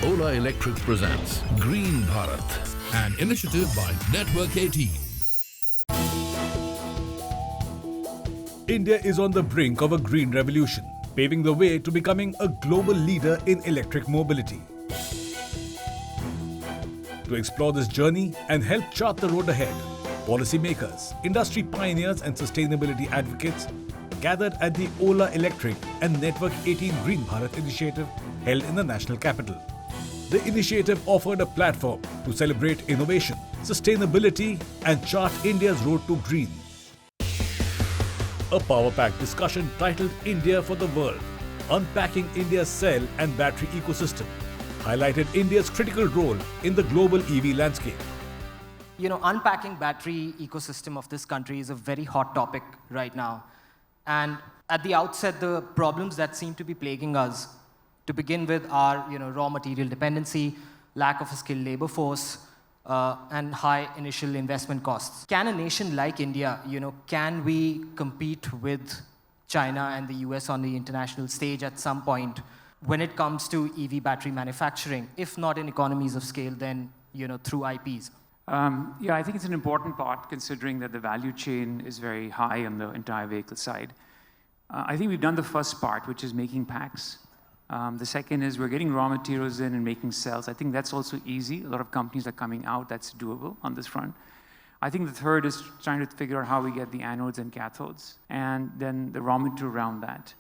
Ola Electric presents Green Bharat, an initiative by Network18. India is on the brink of a green revolution, paving the way to becoming a global leader in electric mobility. To explore this journey and help chart the road ahead, policymakers, industry pioneers and sustainability advocates gathered at the Ola Electric and Network18 Green Bharat initiative held in the national capital. The initiative offered a platform to celebrate innovation, sustainability and chart India's road to green. A power-packed discussion titled India for the World, unpacking India's cell and battery ecosystem, highlighted India's critical role in the global EV landscape. You know, unpacking battery ecosystem of this country is a very hot topic right now. And at the outset, the problems that seem to be plaguing us, to begin with, are raw material dependency, lack of a skilled labor force, and high initial investment costs. Can a nation like India, can we compete with China and the US on the international stage at some point when it comes to EV battery manufacturing, if not in economies of scale, then through IPs? I think it's an important part, considering that the value chain is very high on the entire vehicle side. I think we've done the first part, which is making packs. The second is we're getting raw materials in and making cells. I think that's also easy. A lot of companies are coming out. That's doable on this front. I think the third is trying to figure out how we get the anodes and cathodes, and then the raw material around that,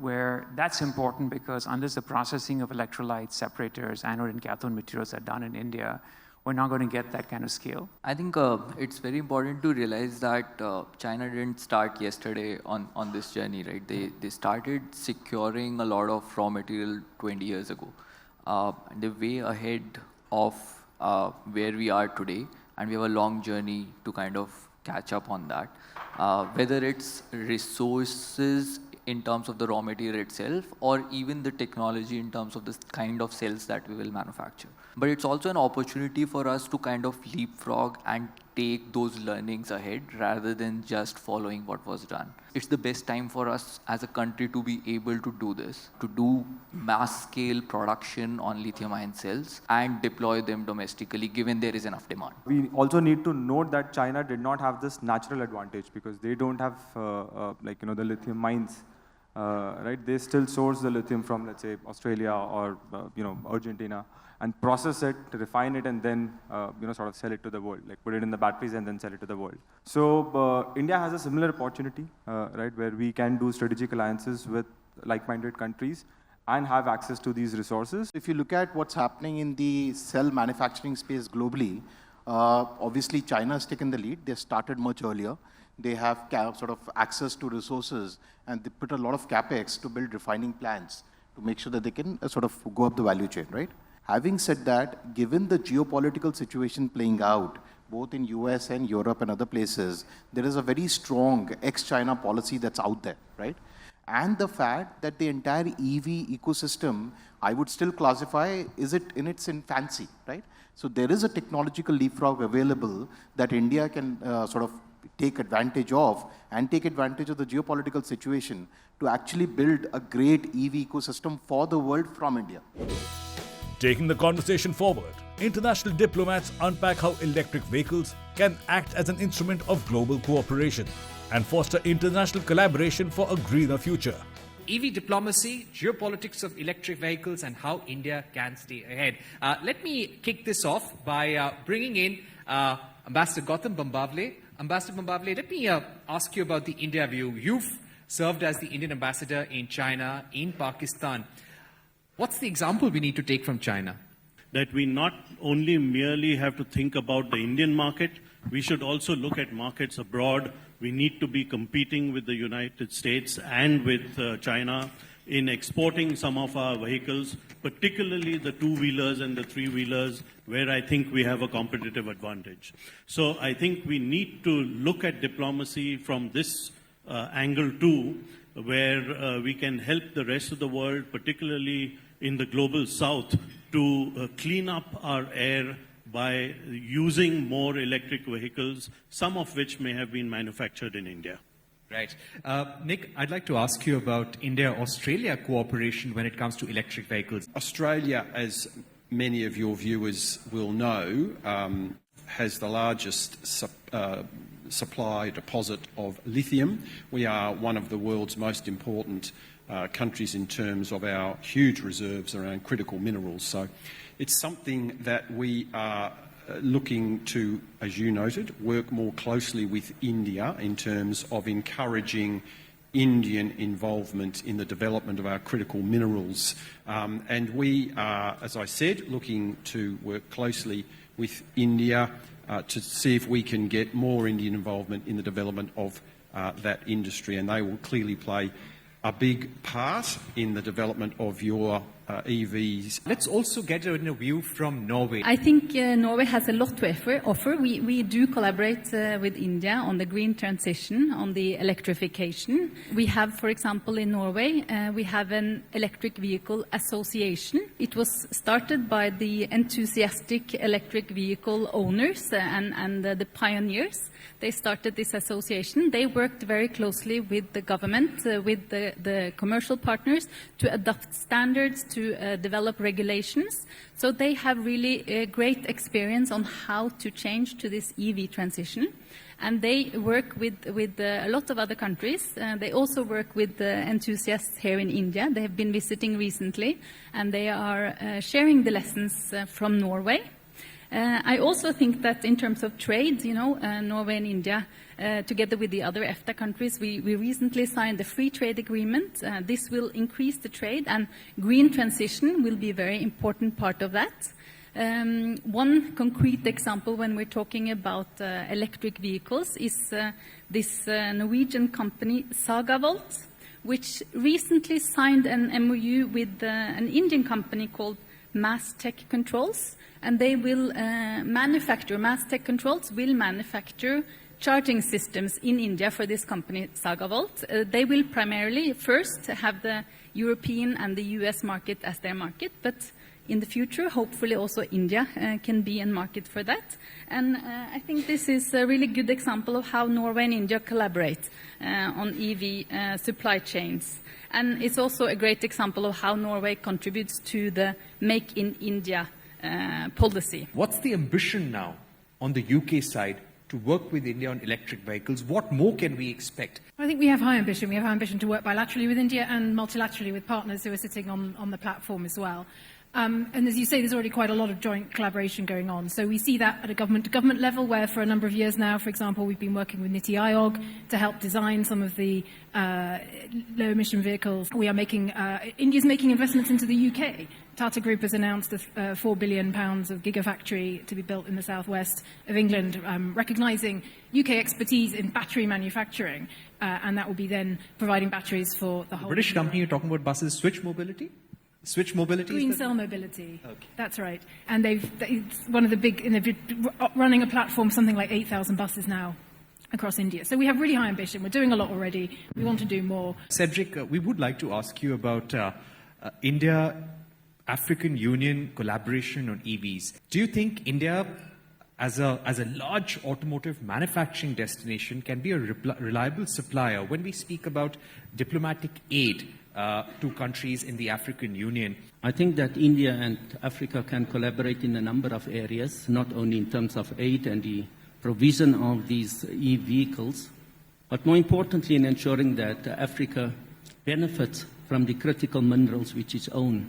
where that's important because unless the processing of electrolytes, separators, anode and cathode materials are done in India, we're not going to get that kind of scale. I think it's very important to realize that China didn't start yesterday on this journey, right? They started securing a lot of raw material 20 years ago. They're way ahead of where we are today, and we have a long journey to kind of catch up on that. Whether it's resources in terms of the raw material itself, or even the technology in terms of the kind of cells that we will manufacture. But it's also an opportunity for us to kind of leapfrog and take those learnings ahead rather than just following what was done. It's the best time for us as a country to be able to do this, to do mass scale production on lithium-ion cells and deploy them domestically, given there is enough demand. We also need to note that China did not have this natural advantage because they don't have the lithium mines. Right? They still source the lithium from, let's say, Australia or Argentina, and process it, refine it, and then sort of sell it to the world, like put it in the batteries and then sell it to the world. So India has a similar opportunity, right, where we can do strategic alliances with like-minded countries and have access to these resources. If you look at what's happening in the cell manufacturing space globally, obviously China has taken the lead. They started much earlier. They have sort of access to resources, and they put a lot of capex to build refining plants to make sure that they can sort of go up the value chain, right? Having said that, given the geopolitical situation playing out, both in US and Europe and other places, there is a very strong ex-China policy that's out there, right? And the fact that the entire EV ecosystem, I would still classify, is it in its infancy, right? So there is a technological leapfrog available that India can sort of take advantage of, and take advantage of the geopolitical situation to actually build a great EV ecosystem for the world from India. Taking the conversation forward, international diplomats unpack how electric vehicles can act as an instrument of global cooperation and foster international collaboration for a greener future. EV diplomacy, geopolitics of electric vehicles, and how India can stay ahead. Let me kick this off by bringing in Ambassador Gautam Bambavle. Ambassador Bambavle, let me ask you about the India view. You've served as the Indian ambassador in China, in Pakistan. What's the example we need to take from China? That we not only merely have to think about the Indian market, we should also look at markets abroad. We need to be competing with the United States and with China in exporting some of our vehicles, particularly the two-wheelers and the three-wheelers, where I think we have a competitive advantage. So I think we need to look at diplomacy from this angle too, where we can help the rest of the world, particularly in the global south, to clean up our air by using more electric vehicles, some of which may have been manufactured in India. Right. Nick, I'd like to ask you about India-Australia cooperation when it comes to electric vehicles. Australia, as many of your viewers will know, has the largest supply deposit of lithium. We are one of the world's most important countries in terms of our huge reserves around critical minerals. So it's something that we are looking to, as you noted, work more closely with India in terms of encouraging Indian involvement in the development of our critical minerals. And we are, as I said, looking to work closely with India to see if we can get more Indian involvement in the development of that industry. And they will clearly play a big part in the development of your EVs. Let's also get a view from Norway. I think Norway has a lot to offer. We do collaborate with India on the green transition, on the electrification. We have, for example, in Norway, we have an electric vehicle association. It was started by the enthusiastic electric vehicle owners and the pioneers. They started this association. They worked very closely with the government, with the commercial partners to adopt standards, to develop regulations. So they have really a great experience on how to change to this EV transition. And they work with a lot of other countries. They also work with enthusiasts here in India. They have been visiting recently, and they are sharing the lessons from Norway. I also think that in terms of trade, Norway and India, together with the other EFTA countries, we recently signed a free trade agreement. This will increase the trade, and green transition will be a very important part of that. One concrete example when we're talking about electric vehicles is this Norwegian company Sagavolt, which recently signed an MOU with an Indian company called Mass Tech Controls. And they will Mass Tech Controls will manufacture charging systems in India for this company, Sagavolt. They will primarily first have the European and the US market as their market, but in the future, hopefully also India can be a market for that. And I think this is a really good example of how Norway and India collaborate on EV supply chains. And it's also a great example of how Norway contributes to the Make in India policy. What's the ambition now on the UK side to work with India on electric vehicles? What more can we expect? I think we have high ambition. We have high ambition to work bilaterally with India and multilaterally with partners who are sitting on the platform as well. And as you say, there's already quite a lot of joint collaboration going on. So we see that at a government-to-government level, where for a number of years now, for example, we've been working with NITI Aayog to help design some of the low-emission vehicles. We are India's making investments into the UK. Tata Group has announced a £4 billion of gigafactory to be built in the southwest of England, recognising UK expertise in battery manufacturing, and that will be then providing batteries for the whole... The British company you're talking about buses, Switch Mobility? Switch Mobility? Green Cell Mobility. Okay. That's right. And it's one of the big, and they're running a platform, something like 8,000 buses now across India. So we have really high ambition. We're doing a lot already. We want to do more. Cedric, we would like to ask you about India-African Union collaboration on EVs. Do you think India, as a large automotive manufacturing destination, can be a reliable supplier when we speak about diplomatic aid to countries in the African Union? I think that India and Africa can collaborate in a number of areas, not only in terms of aid and the provision of these e-vehicles, but more importantly in ensuring that Africa benefits from the critical minerals which it owns.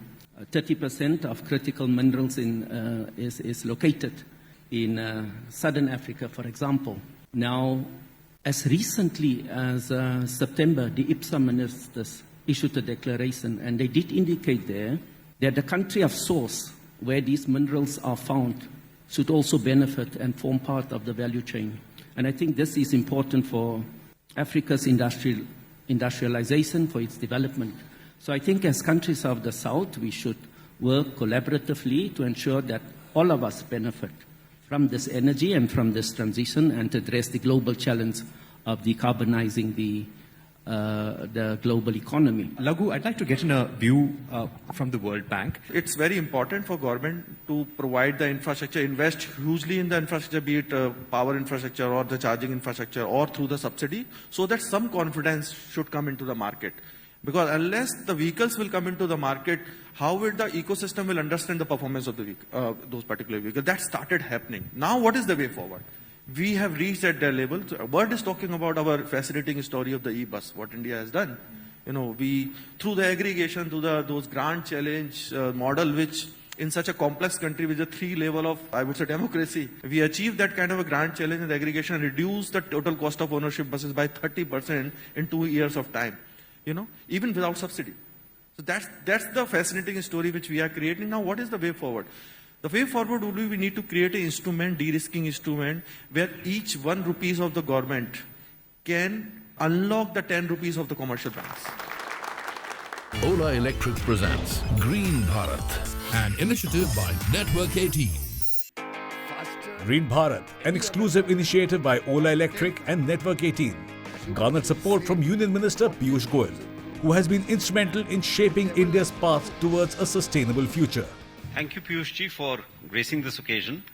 30% of critical minerals is located in southern Africa, for example. Now, as recently as September, the IPSA ministers issued a declaration, and they did indicate there that the country of source where these minerals are found should also benefit and form part of the value chain. And I think this is important for Africa's industrialization, for its development. So I think as countries of the South, we should work collaboratively to ensure that all of us benefit from this energy and from this transition, and to address the global challenge of decarbonizing the the global economy. Laghu, I'd like to get in a view from the World Bank. It's very important for government to provide the infrastructure, invest hugely in the infrastructure, be it power infrastructure or the charging infrastructure or through the subsidy, so that some confidence should come into the market. Because unless the vehicles will come into the market, how will the ecosystem will understand the performance of the those particular vehicles? That started happening. Now what is the way forward? We have reached at their level. Bird is talking about our fascinating story of the e-bus, what India has done. We, through the aggregation, through those grand challenge model, which in such a complex country with a 3 level of, I would say, democracy, we achieved that kind of a grand challenge in the aggregation, reduce the total cost of ownership buses by 30% in 2 years of time, even without subsidy. So that's the fascinating story which we are creating. Now, what is the way forward? The way forward would be we need to create an instrument, de-risking instrument, where each 1 rupees of the government can unlock the 10 rupees of the commercial banks. Ola Electric presents Green Bharat, an initiative by Network18. Green Bharat, an exclusive initiative by Ola Electric and Network18, garnered support from Union Minister Piyush Goyal, who has been instrumental in shaping India's path towards a sustainable future. Thank you, Piyush ji, for gracing this occasion.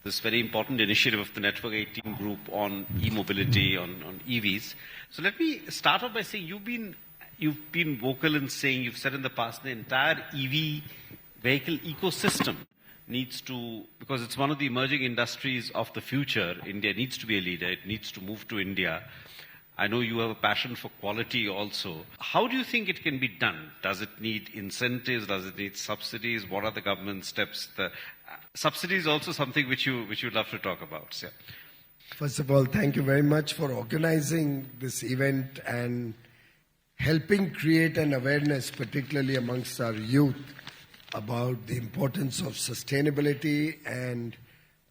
This very important initiative of the Network18 group on e-mobility, on EVs. So let me start off by saying you've been vocal in saying, you've said in the past, the entire EV vehicle ecosystem needs to, because it's one of the emerging industries of the future, India needs to be a leader, it needs to move to India. I know you have a passion for quality also. How do you think it can be done? Does it need incentives? Does it need subsidies? What are the government steps? The subsidy is also something which you love to talk about. Yeah. First of all, thank you very much for organizing this event and helping create an awareness, particularly amongst our youth, about the importance of sustainability and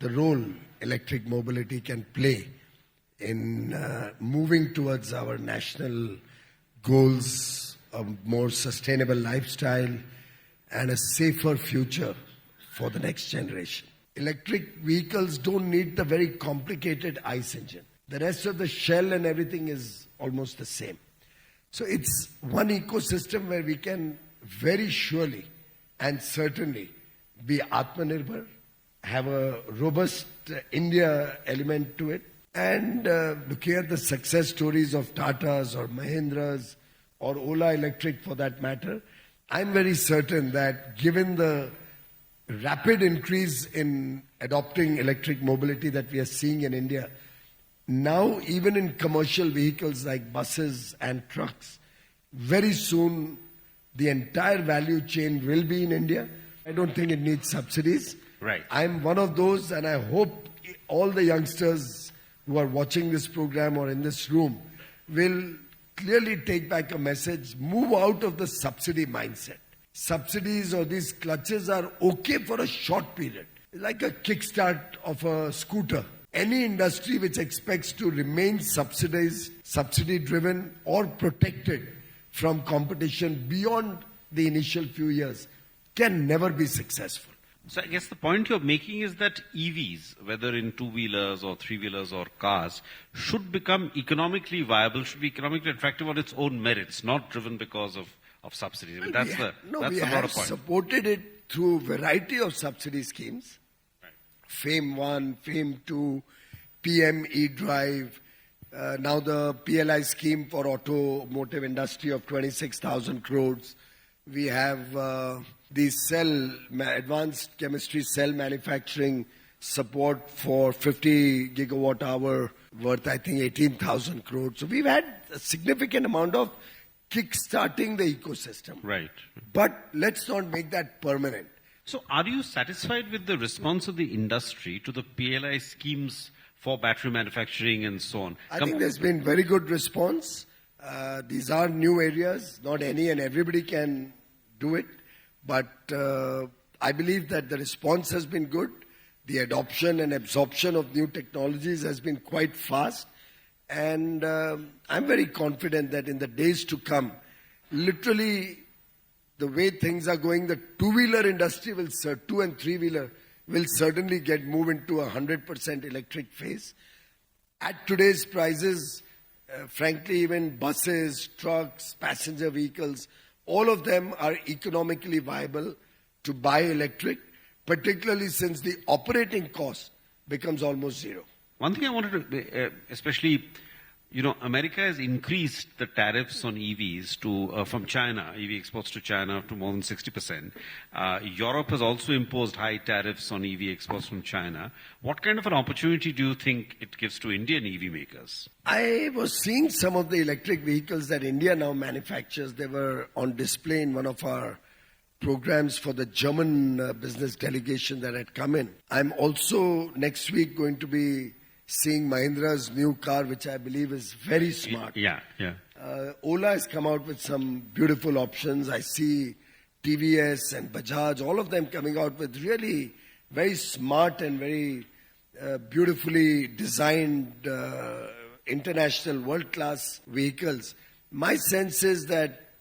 the role electric mobility can play in moving towards our national goals, a more sustainable lifestyle, and a safer future for the next generation. Electric vehicles don't need the very complicated ICE engine. The rest of the shell and everything is almost the same. So it's one ecosystem where we can very surely and certainly be Atmanirbhar, have a robust India element to it, and looking at the success stories of Tatas or Mahindras or Ola Electric for that matter, I'm very certain that given the rapid increase in adopting electric mobility that we are seeing in India, now even in commercial vehicles like buses and trucks, very soon the entire value chain will be in India. I don't think it needs subsidies. Right. I'm one of those, and I hope all the youngsters who are watching this program or in this room will clearly take back a message, move out of the subsidy mindset. Subsidies or these clutches are okay for a short period, like a kickstart of a scooter. Any industry which expects to remain subsidized, subsidy-driven or protected from competition beyond the initial few years can never be successful. So I guess the point you're making is that EVs, whether in two-wheelers or three-wheelers or cars, should become economically viable, should be economically attractive on its own merits, not driven because of subsidies. I mean, that's the we broader have point. Supported it through a variety of subsidy schemes. Right. FAME 1, FAME 2, PM e-Drive, now the PLI scheme for automotive industry of 26,000 crores. We have the advanced chemistry cell manufacturing support for 50 gigawatt hour worth, I think, 18,000 crores. So we've had a significant amount of kick-starting the ecosystem. Right. But let's not make that permanent. So are you satisfied with the response of the industry to the PLI schemes for battery manufacturing and so on? I think there's been very good response. These are new areas. Not any and everybody can do it. But I believe that the response has been good. The adoption and absorption of new technologies has been quite fast. And I'm very confident that in the days to come, literally the way things are going, the two-wheeler industry will, two and three-wheeler will certainly move into 100% electric phase. At today's prices, frankly, even buses, trucks, passenger vehicles, all of them are economically viable to buy electric, particularly since the operating cost becomes almost zero. One thing I wanted to, especially, America has increased the tariffs on EVs from China, EV exports to China to more than 60%. Europe has also imposed high tariffs on EV exports from China. What kind of an opportunity do you think it gives to Indian EV makers? I was seeing some of the electric vehicles that India now manufactures. They were on display in one of our programs for the German business delegation that had come in. I'm also next week going to be seeing Mahindra's new car, which I believe is very smart. Yeah. Ola has come out with some beautiful options. I see TVS and Bajaj, all of them coming out with really very smart and very beautifully designed international world-class vehicles. My sense is that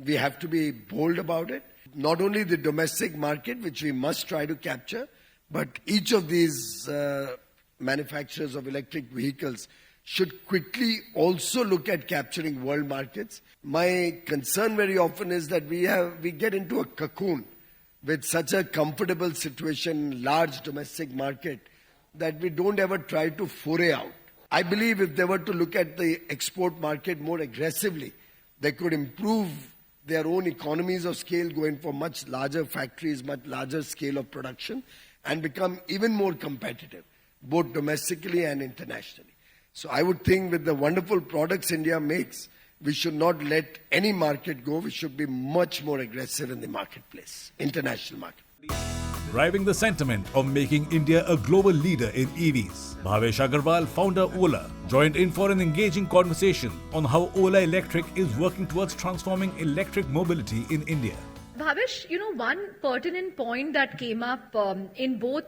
we have to be bold about it. Not only the domestic market, which we must try to capture, but each of these manufacturers of electric vehicles should quickly also look at capturing world markets. My concern very often is that we get into a cocoon with such a comfortable situation, large domestic market, that we don't ever try to foray out. I believe if they were to look at the export market more aggressively, they could improve their own economies of scale, going for much larger factories, much larger scale of production, and become even more competitive, both domestically and internationally. So I would think with the wonderful products India makes, we should not let any market go. We should be much more aggressive in the marketplace, international market. Driving the sentiment of making India a global leader in EVs, Bhavesh Agarwal, founder Ola, joined in for an engaging conversation on how Ola Electric is working towards transforming electric mobility in India. Bhavesh, one pertinent point that came up in both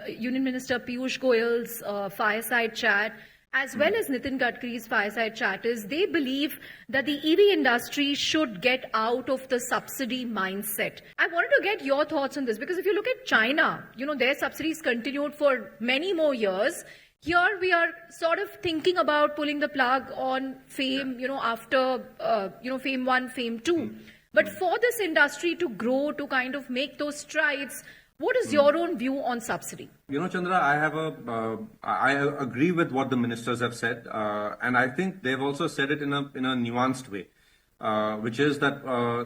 Union Minister Piyush Goyal's fireside chat as well as Nitin Gadkari's fireside chat is they believe that the EV industry should get out of the subsidy mindset. I wanted to get your thoughts on this because if you look at China, their subsidies continued for many more years. Here we are sort of thinking about pulling the plug on FAME, after, FAME 1, FAME 2. But for this industry to grow, to kind of make those strides, what is your own view on subsidy? Chandra, I agree with what the ministers have said, and I think they've also said it in a nuanced way, which is that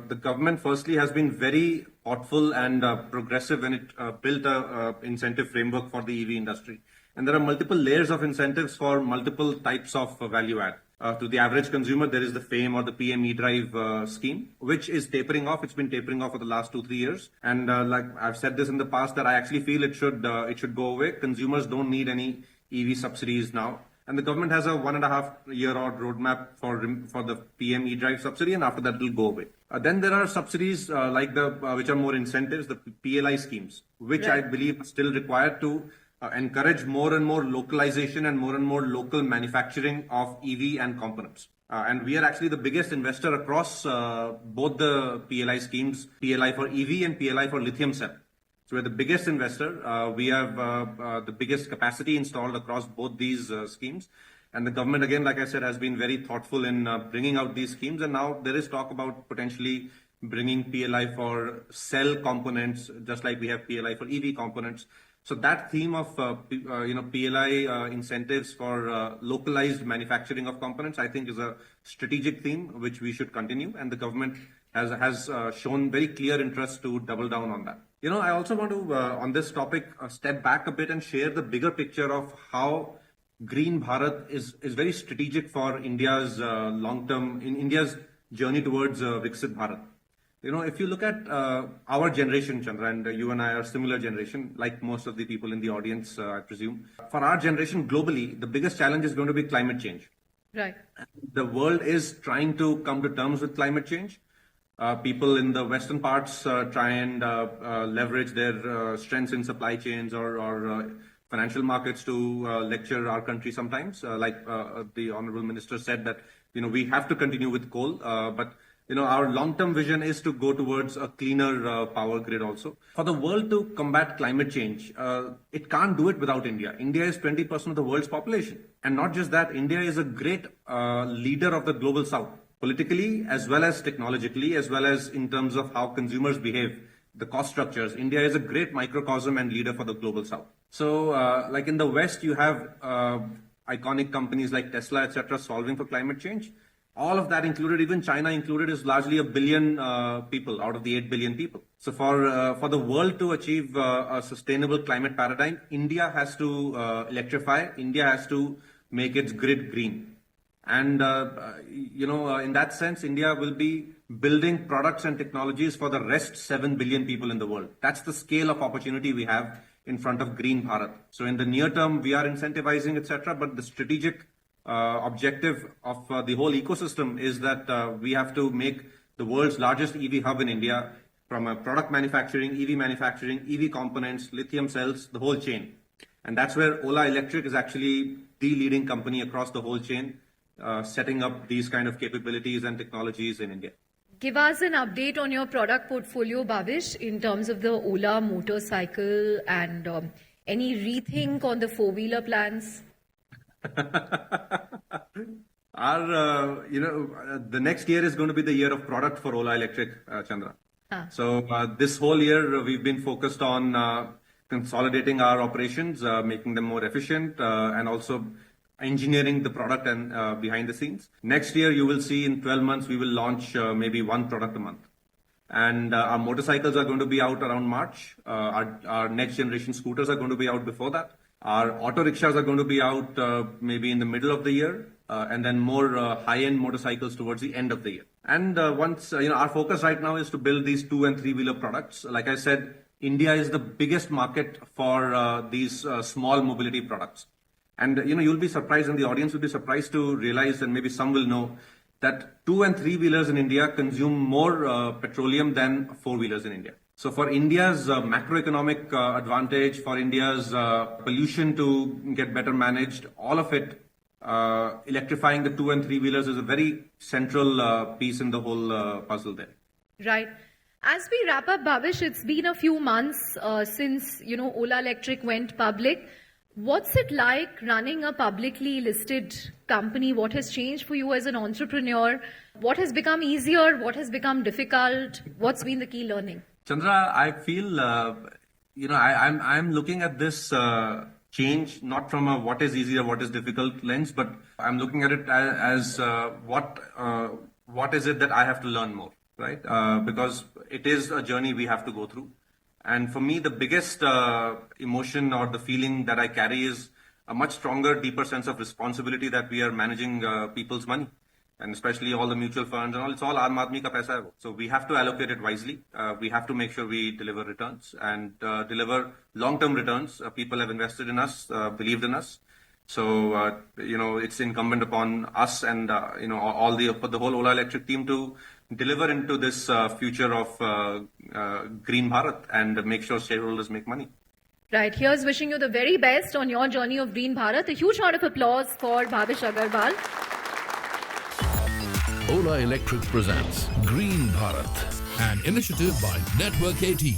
the government firstly has been very thoughtful and progressive when it built a incentive framework for the EV industry. And there are multiple layers of incentives for multiple types of value add. To the average consumer, there is the FAME or the PM E-Drive scheme, which is tapering off. It's been tapering off for the last 2-3 years. And like I've said this in the past, that I actually feel it should go away. Consumers don't need any EV subsidies now. And the government has a 1.5-year-old roadmap for the PM E-Drive subsidy, and after that it will go away. Then there are subsidies like which are more incentives, the PLI schemes, which I believe are still required to encourage more and more localization and more local manufacturing of EV and components. And we are actually the biggest investor across both the PLI schemes, PLI for EV and PLI for lithium cell. So we're the biggest investor. We have the biggest capacity installed across both these schemes. And the government, again, like I said, has been very thoughtful in bringing out these schemes. And now there is talk about potentially bringing PLI for cell components, just like we have PLI for EV components. So that theme of PLI incentives for localized manufacturing of components, I think, is a strategic theme which we should continue, and the government has shown very clear interest to double down on that. I also want to on this topic step back a bit and share the bigger picture of how Green Bharat is very strategic for India's India's journey towards Viksit Bharat. If you look at our generation, Chandra, and you and I are similar generation, like most of the people in the audience, I presume. For our generation globally, the biggest challenge is going to be climate change. Right. The world is trying to come to terms with climate change. People in the western parts try and leverage their strengths in supply chains or financial markets to lecture our country sometimes. Like the Honorable Minister said that, we have to continue with coal, but our long-term vision is to go towards a cleaner power grid also. For the world to combat climate change, it can't do it without India. India is 20% of the world's population. And not just that, India is a great leader of the global south, politically as well as technologically, as well as in terms of how consumers behave, the cost structures. India is a great microcosm and leader for the global south. So like in the West, you have iconic companies like Tesla, etc., solving for climate change. All of that included, even China included, is largely 1 billion people out of the 8 billion people. So for the world to achieve a sustainable climate paradigm, India has to electrify. India has to make its grid green. And, in that sense, India will be building products and technologies for the rest 7 billion people in the world. That's the scale of opportunity we have in front of Green Bharat. So in the near term, we are incentivizing, etc., but the strategic objective of the whole ecosystem is that we have to make the world's largest EV hub in India, from a product manufacturing, EV components, lithium cells, the whole chain. And that's where Ola Electric is actually the leading company across the whole chain, setting up these kind of capabilities and technologies in India. Give us an update on your product portfolio, Bhavish, in terms of the Ola motorcycle and any rethink on the four-wheeler plans. The next year is going to be the year of product for Ola Electric, Chandra. So this whole year we've been focused on consolidating our operations, making them more efficient, and also engineering the product and behind the scenes. Next year you will see in 12 months we will launch maybe one product a month. And our motorcycles are going to be out around March. Our next generation scooters are going to be out before that. Our auto rickshaws are going to be out maybe in the middle of the year, and then more high-end motorcycles towards the end of the year. And once, our focus right now is to build these 2- and 3-wheeler products. Like I said, India is the biggest market for these small mobility products. And, you'll be surprised, and the audience will be surprised to realize, and maybe some will know, that 2- and 3-wheelers in India consume more petroleum than 4-wheelers in India. So for India's macroeconomic advantage, for India's pollution to get better managed, all of it, electrifying the 2- and 3-wheelers is a very central piece in the whole puzzle there. Right. As we wrap up, Bhavish, it's been a few months since, Ola Electric went public. What's it like running a publicly listed company? What has changed for you as an entrepreneur? What has become easier? What has become difficult? What's been the key learning? Chandra, I feel, I'm looking at this change not from a what is easy or what is difficult lens, but I'm looking at it as what is it that I have to learn more, right? Because it is a journey we have to go through. And for me, the biggest emotion or the feeling that I carry is a much stronger, deeper sense of responsibility that we are managing people's money. And especially all the mutual funds and all, it's all Aam Aadmi ka paisa hai. So we have to allocate it wisely. We have to make sure we deliver returns and deliver long-term returns. People have invested in us, believed in us. So, it's incumbent upon us and, all the whole Ola Electric team to deliver into this future of Green Bharat and make sure shareholders make money. Right. Here's wishing you the very best on your journey of Green Bharat. A huge round of applause for Bhavish Agarwal. Ola Electric presents Green Bharat, an initiative by Network 18.